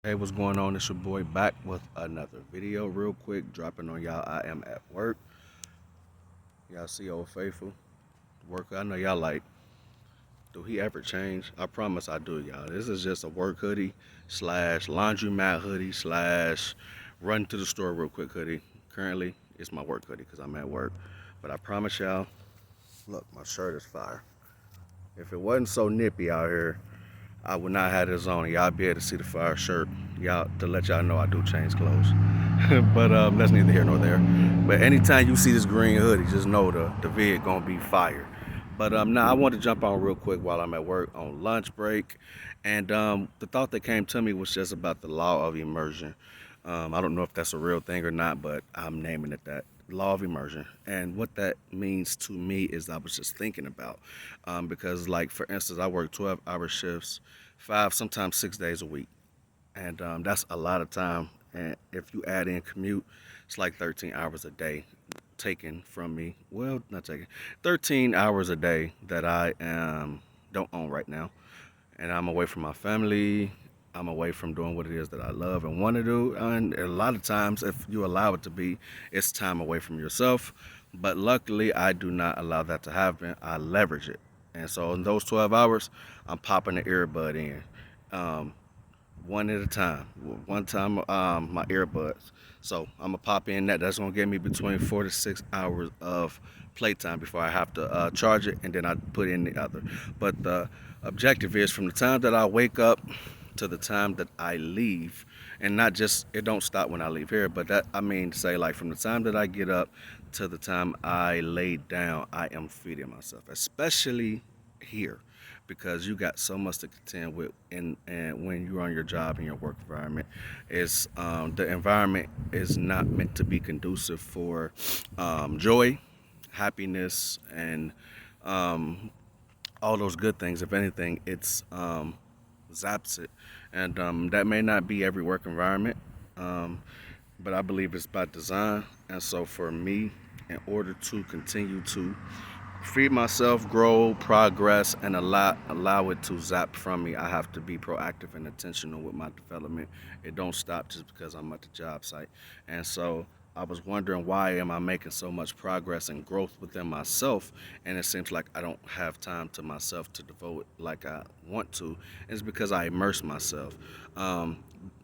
Hey, what's going on? It's your boy back with another video real quick, dropping on y'all. I am at work. Y'all see old faithful worker. I know y'all like, do he ever change? I promise I do, y'all. This is just a work hoodie slash laundromat hoodie slash run to the store real quick hoodie. Currently, it's my work hoodie because I'm at work. But I promise y'all, look, my shirt is fire. If it wasn't so nippy out here, I would not have this on. Y'all be able to see the fire shirt. Y'all to let y'all know I do change clothes. But that's neither here nor there. But anytime you see this green hoodie, just know the vid gonna be fire. But now I want to jump on real quick while I'm at work on lunch break, and the thought that came to me was just about the law of immersion. I don't know if that's a real thing or not, but I'm naming it that. Law of immersion. And what that means to me is I was just thinking about, because like for instance, I work 12-hour shifts, 5, sometimes 6 days a week, and that's a lot of time. And if you add in commute, it's like 13 hours a day taken from me. Well, not taken, 13 hours a day that I don't own right now, and I'm away from my family. I'm away from doing what it is that I love and want to do. And a lot of times, if you allow it to be, it's time away from yourself. But luckily, I do not allow that to happen. I leverage it. And so in those 12 hours, I'm popping the earbud in. Um, one at a time. One time, my earbuds. So I'm gonna pop in that. That's gonna give me between 4 to 6 hours of playtime before I have to charge it, and then I put in the other. But the objective is from the time that I wake up to the time that I leave, and not just it don't stop when I leave here, but that I mean to say like from the time that I get up to the time I lay down, I am feeding myself, especially here because you got so much to contend with and when you're on your job in your work environment is the environment is not meant to be conducive for joy, happiness, and um, all those good things. If anything, it's zaps it, and that may not be every work environment, um, but I believe it's by design. And so for me, in order to continue to feed myself, grow, progress, and allow it to zap from me, I have to be proactive and intentional with my development. It don't stop just because I'm at the job site. And so I was wondering, why am I making so much progress and growth within myself, and it seems like I don't have time to myself to devote like I want to. It's because I immerse myself. When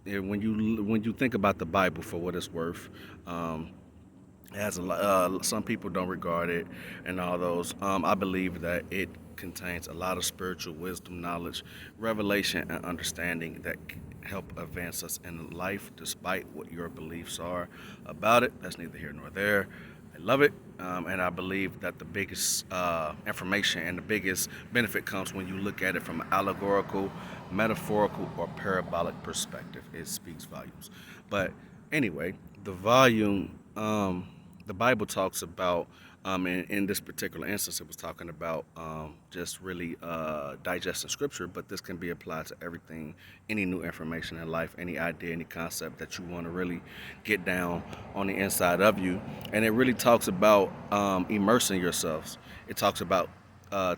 you think about the Bible for what it's worth, it has a lot. Some people don't regard it, and all those. I believe that it contains a lot of spiritual wisdom, knowledge, revelation, and understanding that help advance us in life, despite what your beliefs are about it. That's neither here nor there. I love it, and I believe that the biggest information and the biggest benefit comes when you look at it from an allegorical, metaphorical, or parabolic perspective. It speaks volumes. But anyway, the volume. The Bible talks about, in this particular instance, it was talking about just really digesting scripture, but this can be applied to everything, any new information in life, any idea, any concept that you want to really get down on the inside of you. And it really talks about immersing yourselves. It talks about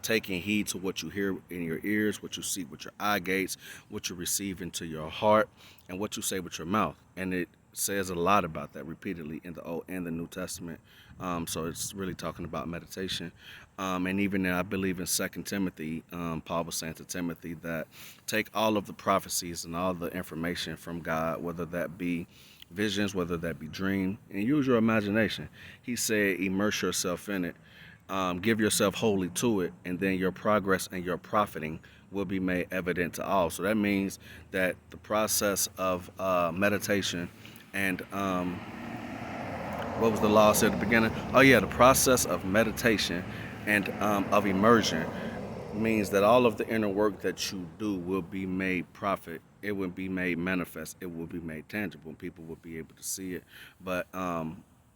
taking heed to what you hear in your ears, what you see with your eye gates, what you receive into your heart, and what you say with your mouth. And it says a lot about that repeatedly in the Old and the New Testament. So it's really talking about meditation. And even I believe in Second Timothy, Paul was saying to Timothy that take all of the prophecies and all the information from God, whether that be visions, whether that be dream, and use your imagination. He said, immerse yourself in it, give yourself wholly to it, and then your progress and your profiting will be made evident to all. So that means that the process of meditation and what was the law I said at the beginning? Oh yeah, the process of meditation and of immersion means that all of the inner work that you do will be made profit. It will be made manifest. It will be made tangible. People will be able to see it. But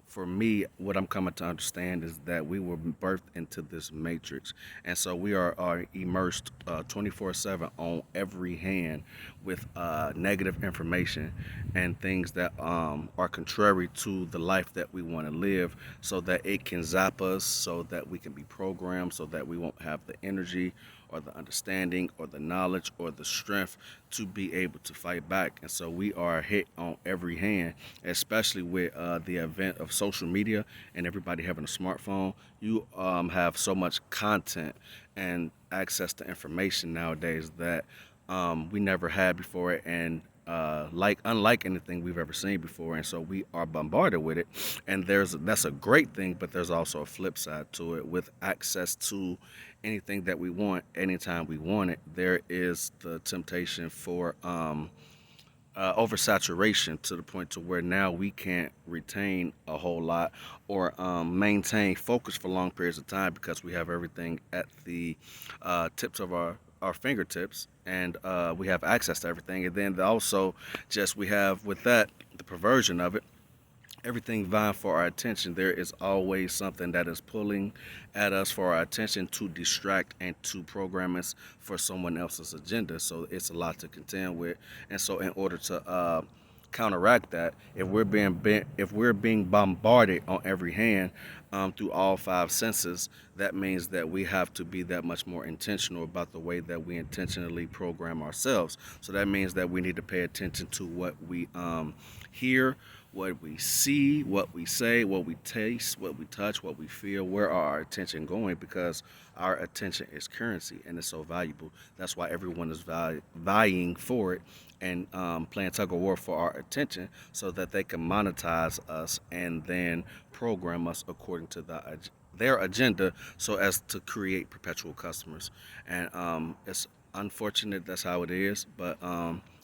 for me, what I'm coming to understand is that we were birthed into this matrix, and so we are immersed 24/7 on every hand with negative information and things that are contrary to the life that we want to live, so that it can zap us, so that we can be programmed, so that we won't have the energy or the understanding or the knowledge or the strength to be able to fight back. And so we are hit on every hand, especially with the advent of social media and everybody having a smartphone. You have so much content and access to information nowadays that we never had before, and like unlike anything we've ever seen before, and so we are bombarded with it. And that's a great thing, but there's also a flip side to it. With access to anything that we want, anytime we want it, there is the temptation for oversaturation to the point to where now we can't retain a whole lot or maintain focus for long periods of time because we have everything at the tips of our fingertips, and we have access to everything. And then also just we have with that the perversion of it, everything vying for our attention. There is always something that is pulling at us for our attention to distract and to program us for someone else's agenda. So it's a lot to contend with. And so in order to counteract that, if we're being bombarded on every hand through all five senses, that means that we have to be that much more intentional about the way that we intentionally program ourselves. So that means that we need to pay attention to what we hear, what we see, what we say, what we taste, what we touch, what we feel. Where are our attention going? Because our attention is currency and it's so valuable. That's why everyone is vying for it and playing tug of war for our attention so that they can monetize us and then program us according to their agenda so as to create perpetual customers. And it's unfortunate that's how it is, but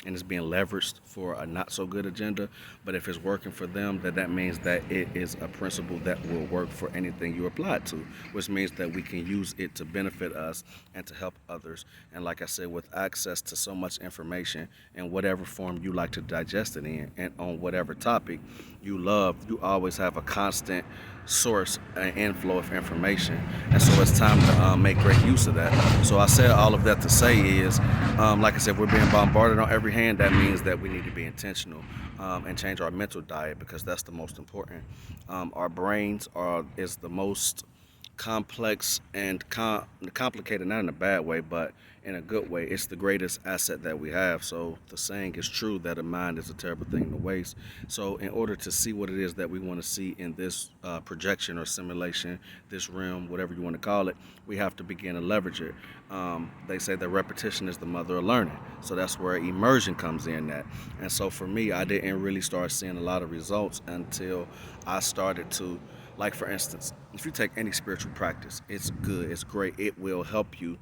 and it's being leveraged for a not so good agenda. But if it's working for them, then that means that it is a principle that will work for anything you apply it to, which means that we can use it to benefit us and to help others. And like I said, with access to so much information in whatever form you like to digest it in and on whatever topic you love, you always have a constant source and inflow of information. And so it's time to make great use of that. So I said all of that to say is, like I said, we're being bombarded on every hand. That means that we need to be intentional and change our mental diet, because that's the most important. Our brains is the most complex and complicated, not in a bad way, but in a good way. It's the greatest asset that we have. So the saying is true that a mind is a terrible thing to waste. So in order to see what it is that we want to see in this projection or simulation, this realm, whatever you want to call it, we have to begin to leverage it. They say that repetition is the mother of learning. So that's where immersion comes in at. And so for me, I didn't really start seeing a lot of results until I started to, like for instance, if you take any spiritual practice, it's good, it's great, it will help you,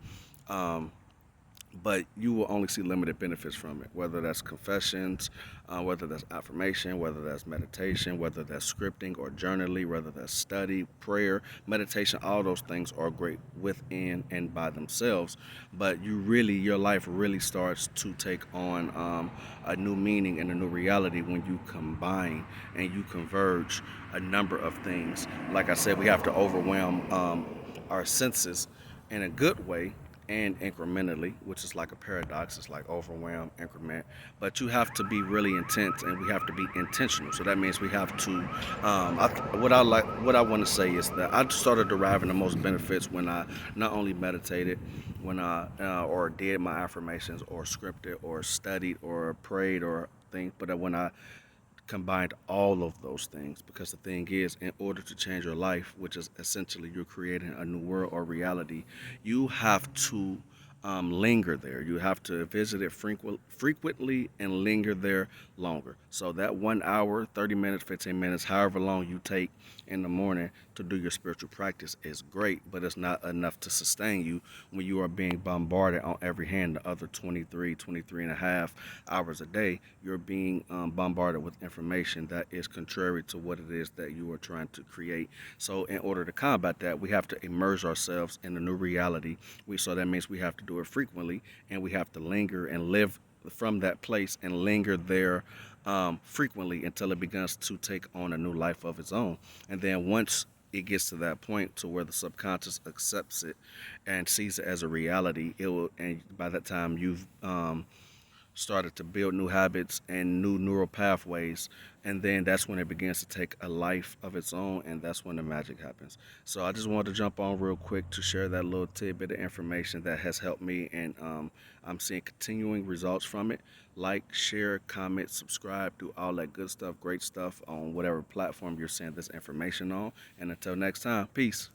but you will only see limited benefits from it, whether that's confessions, whether that's affirmation, whether that's meditation, whether that's scripting or journaling, whether that's study, prayer, meditation. All those things are great within and by themselves, but your life really starts to take on a new meaning and a new reality when you combine and you converge a number of things. Like I said, we have to overwhelm our senses in a good way and incrementally, which is like a paradox. It's like overwhelm, increment, but you have to be really intense, and we have to be intentional. So that means we have to. What I want to say is that I started deriving the most benefits when I not only meditated, when I or did my affirmations, or scripted, or studied, or prayed, or things, but when I combined all of those things. Because the thing is, in order to change your life, which is essentially you're creating a new world or reality, you have to linger there. You have to visit it frequently and linger there longer. So that 1 hour, 30 minutes, 15 minutes, however long you take in the morning to do your spiritual practice is great, but it's not enough to sustain you when you are being bombarded on every hand the other 23 and a half hours a day. You're being bombarded with information that is contrary to what it is that you are trying to create. So in order to combat that, we have to immerse ourselves in a new reality. So that means we have to do it frequently, and we have to linger and live from that place and linger there frequently until it begins to take on a new life of its own. And then once it gets to that point to where the subconscious accepts it and sees it as a reality, it will, and by that time you've started to build new habits and new neural pathways, and then that's when it begins to take a life of its own, and that's when the magic happens. So I just wanted to jump on real quick to share that little tidbit of information that has helped me, and I'm seeing continuing results from it. Like, share, comment, subscribe, do all that good stuff, great stuff on whatever platform you're seeing this information on. And until next time, peace.